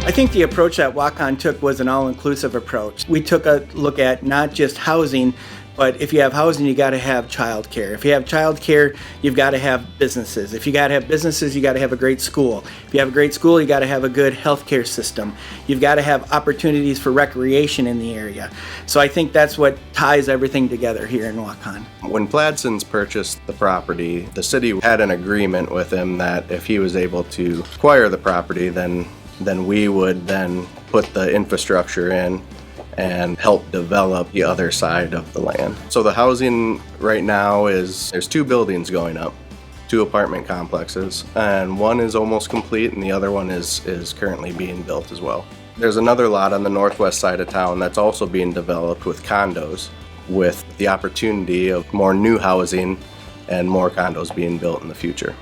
I think the approach that Waukon took was an all-inclusive approach. We took a look at not just housing, but if you have housing, you got to have childcare. If you have childcare, you've got to have businesses. If you got to have businesses, you got to have a great school. If you have a great school, you got to have a good healthcare system. You've got to have opportunities for recreation in the area. So I think that's what ties everything together here in Waukon. When Pladsons purchased the property, the city had an agreement with him that if he was able to acquire the property, then we would then put the infrastructure in and help develop the other side of the land. So the housing right now there's 2 buildings going up, 2 apartment complexes, and one is almost complete and the other one is currently being built as well. There's another lot on the northwest side of town that's also being developed with condos, with the opportunity of more new housing and more condos being built in the future.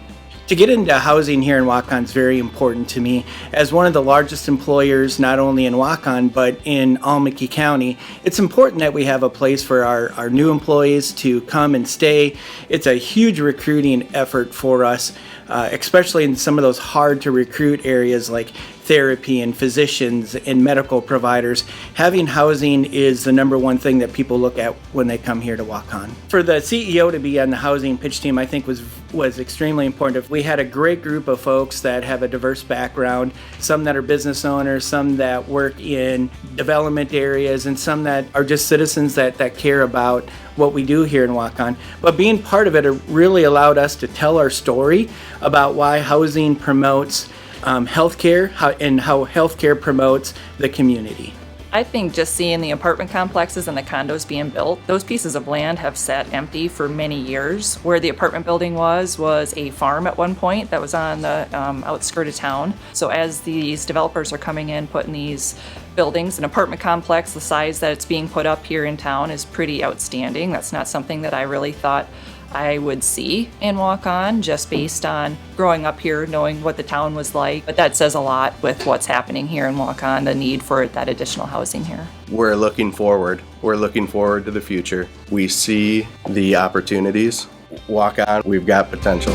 To get into housing here in Waukon is very important to me. As one of the largest employers, not only in Waukon, but in Almaky County, it's important that we have a place for our new employees to come and stay. It's a huge recruiting effort for us, especially in some of those hard to recruit areas like therapy and physicians and medical providers. Having housing is the number one thing that people look at when they come here to Waukon. For the CEO to be on the housing pitch team, I think was extremely important. We had a great group of folks that have a diverse background, some that are business owners, some that work in development areas, and some that are just citizens that care about what we do here in Waukon. But being part of it really allowed us to tell our story about why housing promotes healthcare and how healthcare promotes the community. I think just seeing the apartment complexes and the condos being built, those pieces of land have sat empty for many years. Where the apartment building was a farm at one point that was on the outskirt of town. So as these developers are coming in, putting these buildings, an apartment complex the size that it's being put up here in town is pretty outstanding. That's not something that I really thought I would see in Waukon, just based on growing up here, knowing what the town was like. But that says a lot with what's happening here in Waukon, the need for that additional housing here. We're looking forward. We're looking forward to the future. We see the opportunities. Waukon, we've got potential.